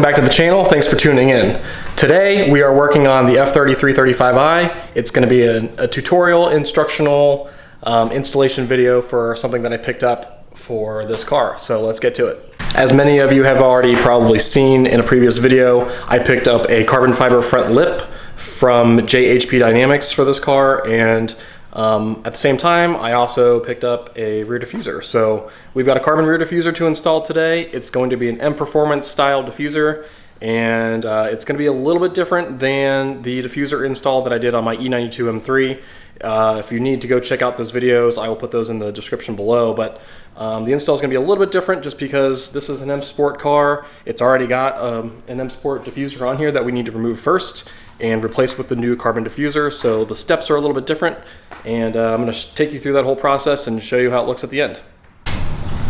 Welcome back to the channel. Thanks for tuning in. Today we are working on the F30 335i. It's going to be a tutorial instructional installation video for something that I picked up for this car. So let's get to it. As many of you have already probably seen in a previous video, I picked up a carbon fiber front lip from JHP Dynamics for this car, and at the same time I also picked up a rear diffuser. So we've got a carbon rear diffuser to install today. It's going to be an M Performance style diffuser, and it's going to be a little bit different than the diffuser install that I did on my E92 M3. If you need to go check out those videos, I will put those in the description below, but the install is going to be a little bit different just because this is an M Sport car. It's already got an M Sport diffuser on here that we need to remove first and replace with the new carbon diffuser. So the steps are a little bit different, and I'm going to take you through that whole process and show you how it looks at the end.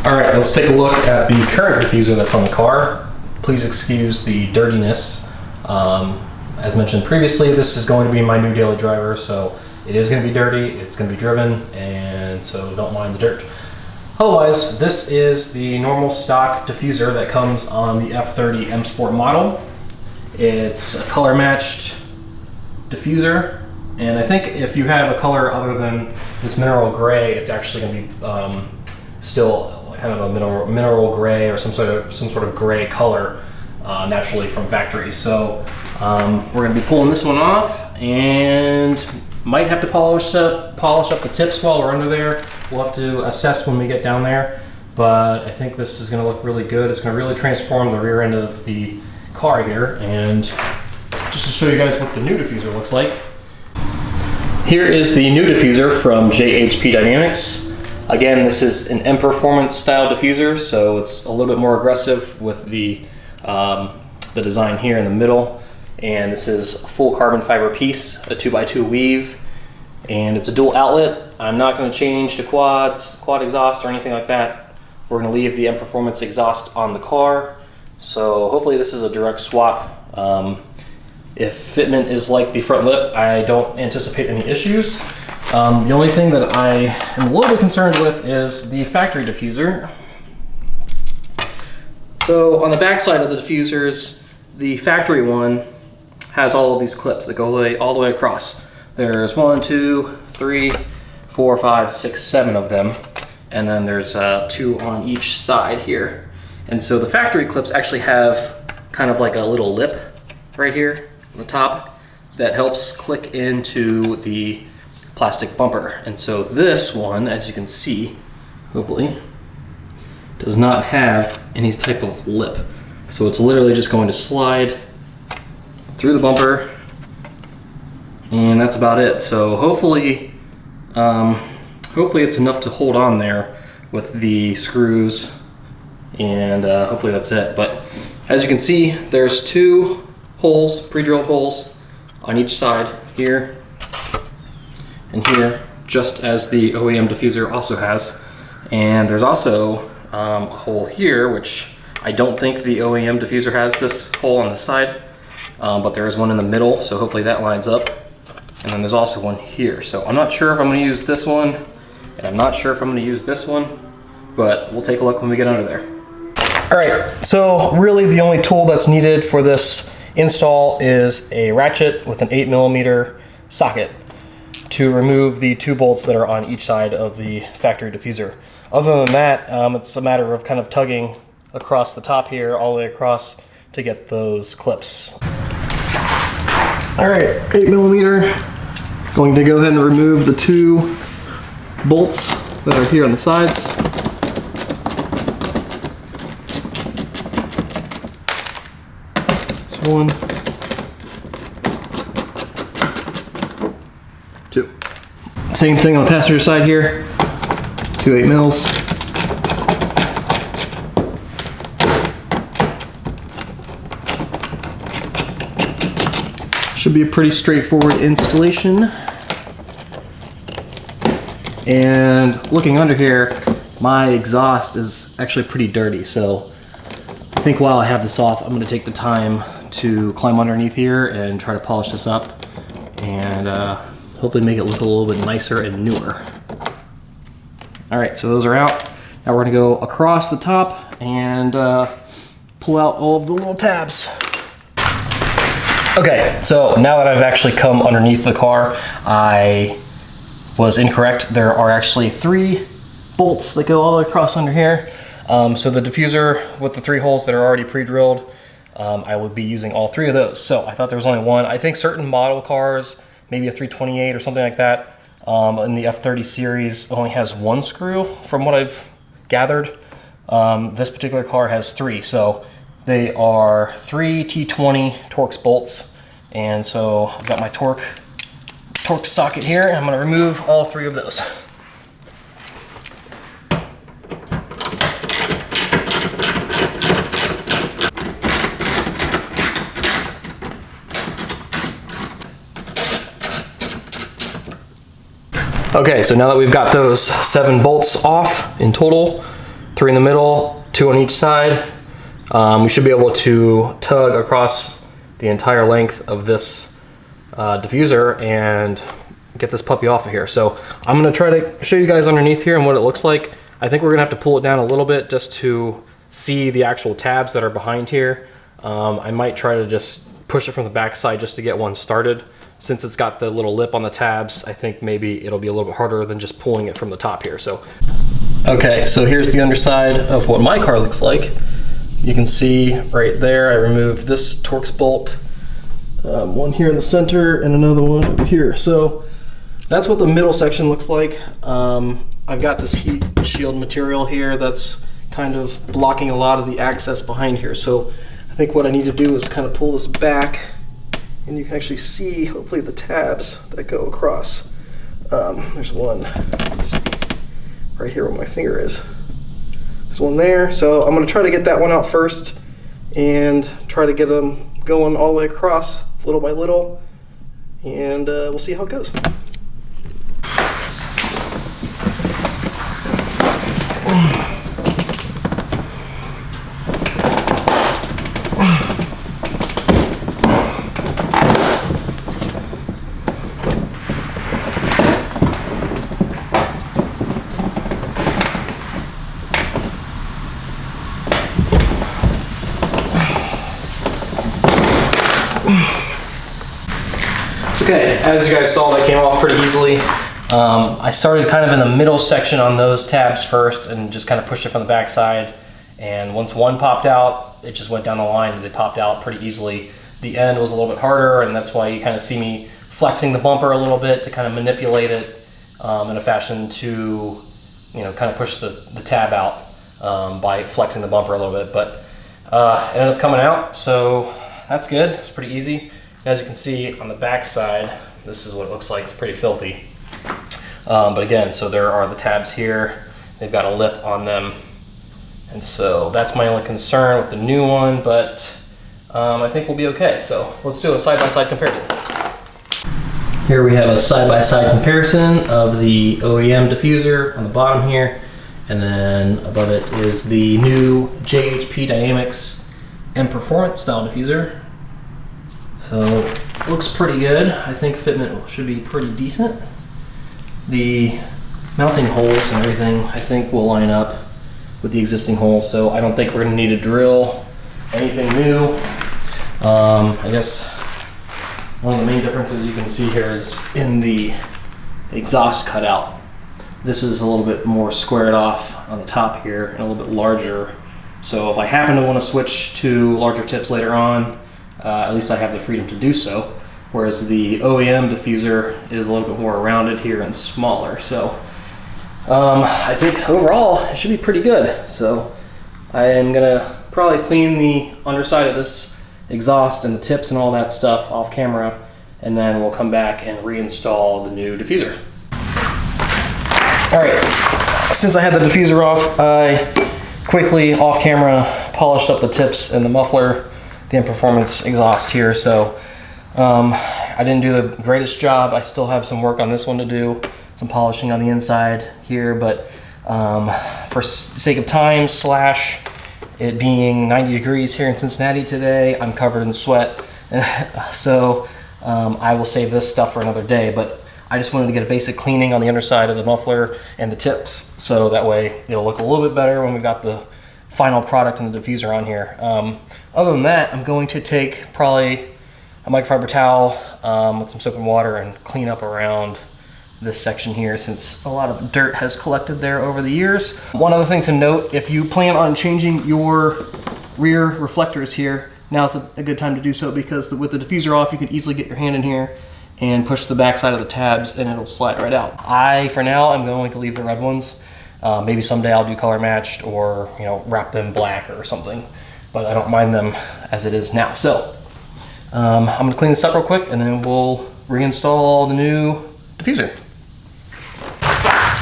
All right, let's take a look at the current diffuser that's on the car. Please excuse the dirtiness. As mentioned previously, this is going to be my new daily driver, so it is going to be dirty, it's going to be driven, and so don't mind the dirt. Otherwise, this is the normal stock diffuser that comes on the F30 M Sport model. It's a color matched diffuser, and I think if you have a color other than this mineral gray, it's actually going to be still kind of a mineral gray or some sort of gray color naturally from factory. So we're going to be pulling this one off, and might have to polish up the tips while we're under there. We'll have to assess when we get down there, but I think this is going to look really good. It's going to really transform the rear end of the car here. And just to show you guys what the new diffuser looks like, here is the new diffuser from JHP Dynamics. Again, this is an M Performance style diffuser, so it's a little bit more aggressive with the design here in the middle. And this is a full carbon fiber piece, a 2x2 weave, and it's a dual outlet. I'm not going to change to quad exhaust or anything like that. We're going to leave the M Performance exhaust on the car. So hopefully this is a direct swap. If fitment is like the front lip, I don't anticipate any issues. The only thing that I am a little bit concerned with is the factory diffuser. So on the back side of the diffusers, the factory one has all of these clips that go all the way across. There's 1, 2, 3, 4, 5, 6, 7 of them, and then there's 2 on each side here. And so the factory clips actually have kind of like a little lip right here on the top that helps click into the plastic bumper. And so this one, as you can see, hopefully, does not have any type of lip. So it's literally just going to slide through the bumper, and that's about it. So hopefully it's enough to hold on there with the screws, and hopefully that's it. But as you can see, there's 2 holes, pre-drilled holes on each side, here and here, just as the OEM diffuser also has. And there's also a hole here, which I don't think the OEM diffuser has this hole on the side, but there is one in the middle, so hopefully that lines up. And then there's also one here. So I'm not sure if I'm going to use this one, and I'm not sure if I'm going to use this one, but we'll take a look when we get under there. All right, so really the only tool that's needed for this install is a ratchet with an 8mm socket to remove the 2 bolts that are on each side of the factory diffuser. Other than that, it's a matter of kind of tugging across the top here, all the way across to get those clips. All right, 8mm. Going to go ahead and remove the 2 bolts that are here on the sides. So 1, 2. Same thing on the passenger side here. 2 8mm. Should be a pretty straightforward installation. And looking under here, my exhaust is actually pretty dirty, so I think while I have this off, I'm going to take the time to climb underneath here and try to polish this up and hopefully make it look a little bit nicer and newer. All right, so those are out. Now we're going to go across the top and pull out all of the little tabs. Okay, so now that I've actually come underneath the car, I was incorrect. There are actually 3 bolts that go all the way across under here. So the diffuser with the 3 holes that are already pre-drilled, I would be using all 3 of those. So I thought there was only one. I think certain model cars, maybe a 328 or something like that, in the F30 series only has 1 screw from what I've gathered. This particular car has 3. So they are 3 T20 Torx bolts. And so I've got my Torx socket here, and I'm going to remove all 3 of those. Okay, so now that we've got those 7 bolts off in total, 3 in the middle, 2 on each side, we should be able to tug across the entire length of this diffuser and get this puppy off of here. So I'm gonna try to show you guys underneath here and what it looks like. I think we're gonna have to pull it down a little bit just to see the actual tabs that are behind here. I might try to just push it from the back side just to get one started. Since it's got the little lip on the tabs, I think maybe it'll be a little bit harder than just pulling it from the top here. So, okay, so here's the underside of what my car looks like. You can see right there, I removed this Torx bolt, one here in the center and another one over here. So that's what the middle section looks like. I've got this heat shield material here that's kind of blocking a lot of the access behind here. So I think what I need to do is kind of pull this back, and you can actually see, hopefully, the tabs that go across. There's one, let's see, right here where my finger is. There's one there, so I'm gonna try to get that one out first and try to get them going all the way across, little by little, and we'll see how it goes. Okay, as you guys saw, that came off pretty easily. I started kind of in the middle section on those tabs first and just kind of pushed it from the back side. And once one popped out, it just went down the line and they popped out pretty easily. The end was a little bit harder, and that's why you kind of see me flexing the bumper a little bit to kind of manipulate it in a fashion to, you know, kind of push the tab out by flexing the bumper a little bit. But it ended up coming out, so that's good. It's pretty easy. As you can see on the back side, this is what it looks like. It's pretty filthy. But again, so there are the tabs here. They've got a lip on them. And so that's my only concern with the new one, but I think we'll be okay. So let's do a side-by-side comparison. Here we have a side-by-side comparison of the OEM diffuser on the bottom here. And then above it is the new JHP Dynamics M Performance style diffuser. So looks pretty good. I think fitment should be pretty decent. The mounting holes and everything I think will line up with the existing holes, so I don't think we're going to need to drill anything new. I guess one of the main differences you can see here is in the exhaust cutout. This is a little bit more squared off on the top here and a little bit larger. So if I happen to want to switch to larger tips later on, at least I have the freedom to do so, whereas the OEM diffuser is a little bit more rounded here and smaller. So I think overall it should be pretty good. So I am gonna probably clean the underside of this exhaust and the tips and all that stuff off camera, and then we'll come back and reinstall the new diffuser. All right, since I had the diffuser off, I quickly off camera polished up the tips and the muffler, the M Performance exhaust here. So I didn't do the greatest job. I still have some work on this one to do, some polishing on the inside here, but for sake of time slash it being 90 degrees here in Cincinnati today, I'm covered in sweat. So I will save this stuff for another day, but I just wanted to get a basic cleaning on the underside of the muffler and the tips, so that way it'll look a little bit better when we've got the final product in the diffuser on here. Other than that, I'm going to take probably a microfiber towel with some soap and water and clean up around this section here, since a lot of dirt has collected there over the years. One other thing to note, if you plan on changing your rear reflectors here, now's a good time to do so, because with the diffuser off, you can easily get your hand in here and push the back side of the tabs and it'll slide right out. For now, I'm going to leave the red ones. Maybe someday I'll do color matched, or wrap them black or something, but I don't mind them as it is now. So I'm gonna clean this up real quick and then we'll reinstall the new diffuser.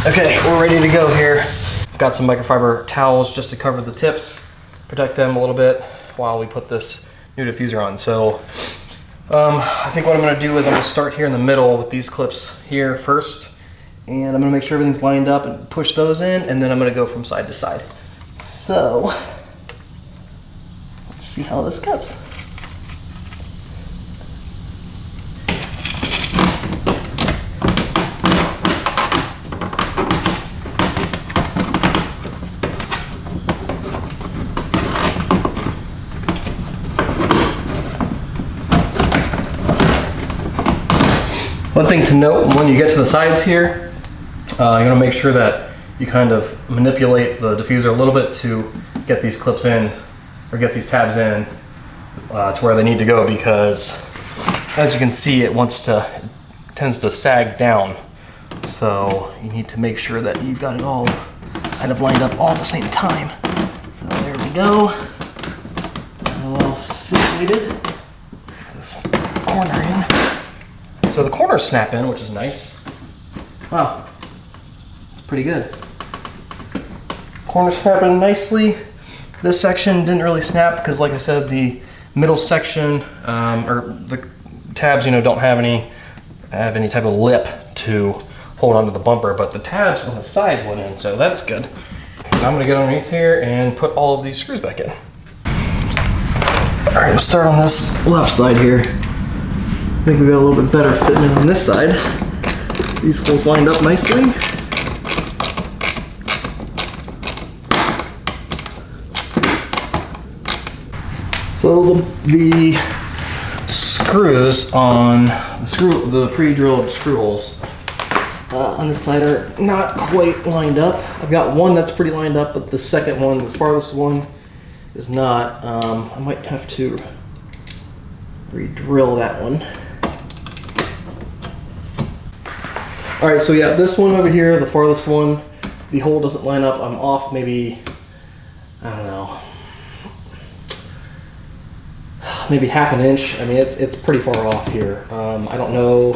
Okay, we're ready to go here. Got some microfiber towels just to cover the tips, protect them a little bit while we put this new diffuser on. So I think what I'm gonna do is I'm gonna start here in the middle with these clips here first, and I'm gonna make sure everything's lined up and push those in, and then I'm gonna go from side to side. So let's see how this goes. One thing to note, when you get to the sides here, you're going to make sure that you kind of manipulate the diffuser a little bit to get these clips in, or get these tabs in to where they need to go, because as you can see, it tends to sag down. So you need to make sure that you've got it all kind of lined up all at the same time. So there we go. All situated. This corner in. So the corners snap in, which is nice. Wow, it's pretty good. Corners snap in nicely. This section didn't really snap because, like I said, the middle section, or the tabs, don't have any type of lip to hold onto the bumper, but the tabs on the sides went in, so that's good. I'm gonna get underneath here and put all of these screws back in. All right, we'll start on this left side here. I think we got a little bit better fitment on this side. These holes lined up nicely. So the screws on the pre-drilled screw holes on this side are not quite lined up. I've got one that's pretty lined up, but the second one, the farthest one, is not. I might have to re-drill that one. All right, so yeah, this one over here, the farthest one, the hole doesn't line up. I'm off maybe, I don't know, maybe half an inch. I mean, it's pretty far off here. I don't know.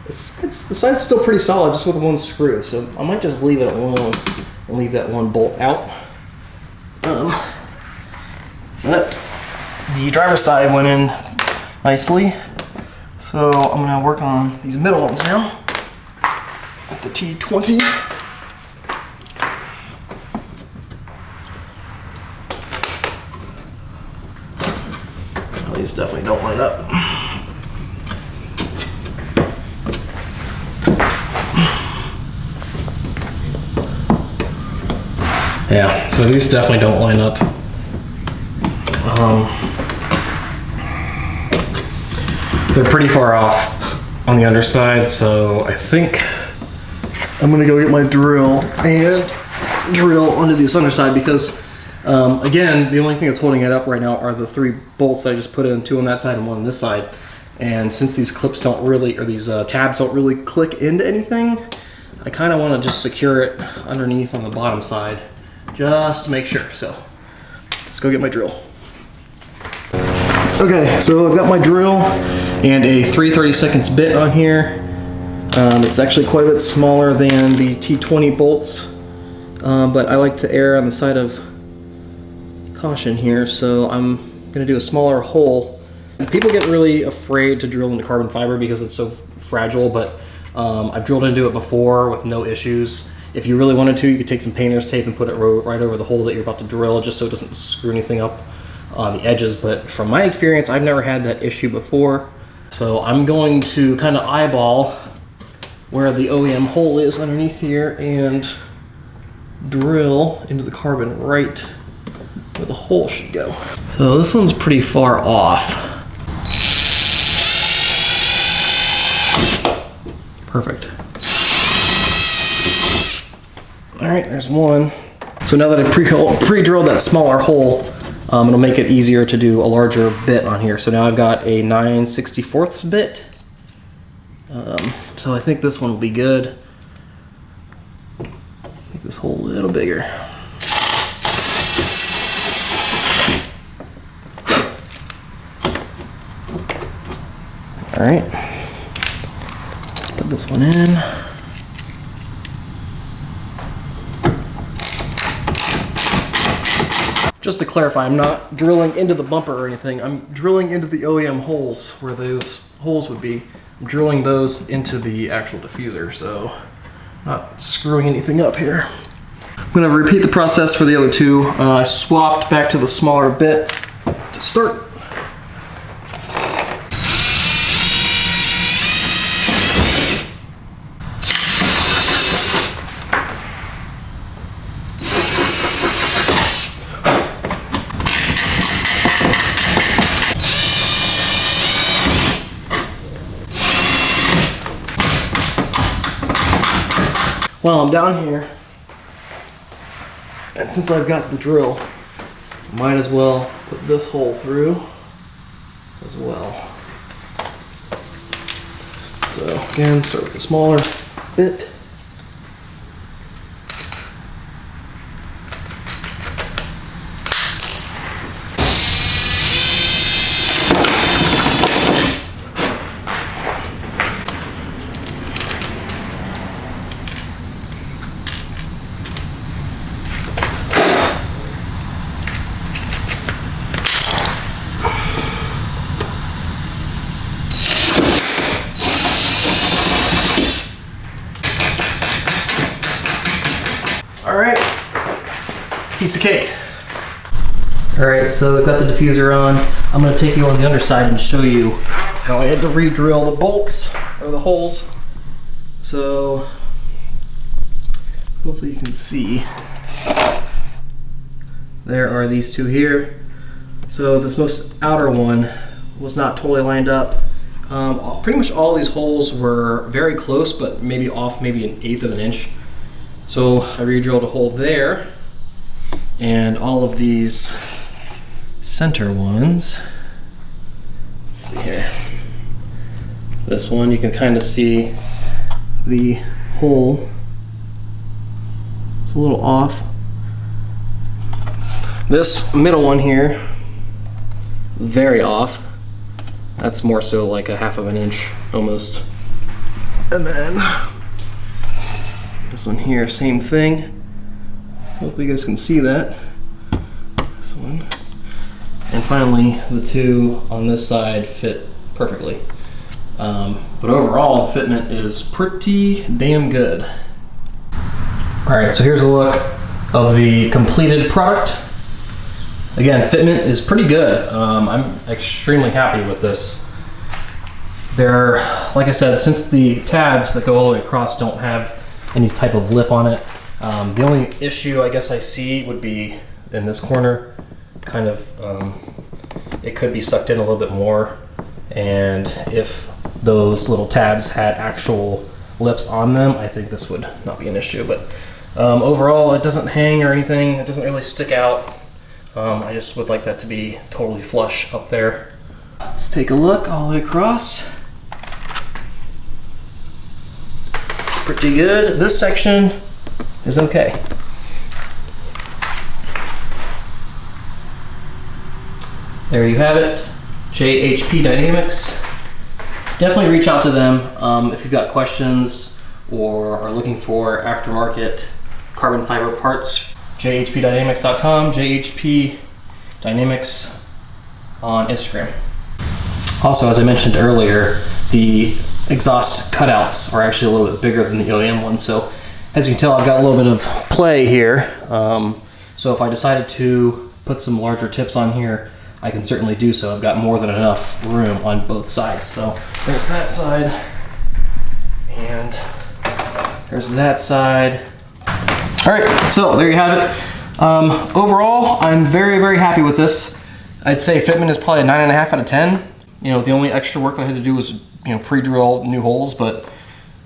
The side's still pretty solid, just with one screw. So I might just leave it alone and leave that one bolt out. But the driver's side went in nicely. So I'm gonna work on these middle ones now. At the T20. Well, these definitely don't line up. Yeah, so these definitely don't line up. They're pretty far off on the underside, so I think I'm gonna go get my drill and drill onto this underside, because again, the only thing that's holding it up right now are the 3 bolts that I just put in, 2 on that side and 1 on this side. And since these clips don't really, or these tabs don't really click into anything, I kind of want to just secure it underneath on the bottom side, just to make sure. So let's go get my drill. Okay, so I've got my drill and a 3/32 bit on here. It's actually quite a bit smaller than the T20 bolts, but I like to err on the side of caution here, so I'm going to do a smaller hole. And people get really afraid to drill into carbon fiber because it's so fragile, but I've drilled into it before with no issues. If you really wanted to, you could take some painter's tape and put it right over the hole that you're about to drill, just so it doesn't screw anything up on the edges. But from my experience, I've never had that issue before. So I'm going to kind of eyeball where the OEM hole is underneath here and drill into the carbon right hole should go. So this one's pretty far off. Perfect. All right, there's one. So now that I've pre-drilled that smaller hole, it'll make it easier to do a larger bit on here. So now I've got a 9/64 bit. So I think this one will be good. Make this hole a little bigger. All right, let's put this one in. Just to clarify, I'm not drilling into the bumper or anything. I'm drilling into the OEM holes where those holes would be. I'm drilling those into the actual diffuser, so not screwing anything up here. I'm gonna repeat the process for the other two. I swapped back to the smaller bit to start. While I'm down here, and since I've got the drill, might as well put this hole through as well. So again, start with the smaller bit. All right, piece of cake. All right, so I've got the diffuser on. I'm gonna take you on the underside and show you how I had to re-drill the bolts, or the holes. So, hopefully you can see. There are these two here. So this most outer one was not totally lined up. Pretty much all these holes were very close, but maybe off maybe 1/8 of an inch. So I re-drilled a hole there, and all of these center ones, let's see here. This one, you can kind of see the hole. It's a little off. This middle one here, very off. That's more so like 1/2 of an inch almost. And then this one here, same thing. Hopefully you guys can see that. This one. And finally, the two on this side fit perfectly. But overall, the fitment is pretty damn good. All right, so here's a look of the completed product. Again, fitment is pretty good. I'm extremely happy with this. They're, like I said, since the tabs that go all the way across don't have any type of lip on it, the only issue I guess I see would be in this corner. Kind of, it could be sucked in a little bit more, and if those little tabs had actual lips on them, I think this would not be an issue. But overall, it doesn't hang or anything. It doesn't really stick out. I just would like that to be totally flush up there. Let's take a look all the way across. It's pretty good. This section is okay. There you have it, JHP Dynamics. Definitely reach out to them if you've got questions or are looking for aftermarket carbon fiber parts. JHPDynamics.com, JHP Dynamics on Instagram. Also, as I mentioned earlier, the exhaust cutouts are actually a little bit bigger than the OEM ones. So as you can tell, I've got a little bit of play here. So if I decided to put some larger tips on here, I can certainly do so. I've got more than enough room on both sides. So there's that side, and there's that side. All right, so there you have it. Overall, I'm very, very happy with this. I'd say fitment is probably a 9.5 out of 10. You know, the only extra work I had to do was, you know, pre-drill new holes, but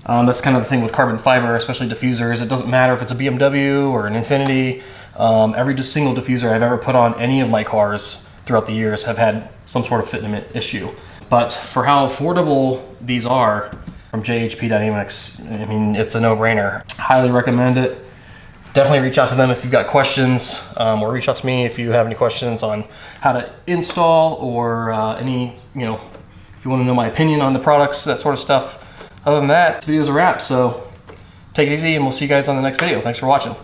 that's kind of the thing with carbon fiber, especially diffusers. It doesn't matter if it's a BMW or an Infiniti. Every just single diffuser I've ever put on any of my cars throughout the years have had some sort of fitment issue. But for how affordable these are from JHP Dynamics, I mean, it's a no-brainer. Highly recommend it. Definitely reach out to them if you've got questions, or reach out to me if you have any questions on how to install or any, you know, if you want to know my opinion on the products, that sort of stuff. Other than that, this video's a wrap, so take it easy and we'll see you guys on the next video. Thanks for watching.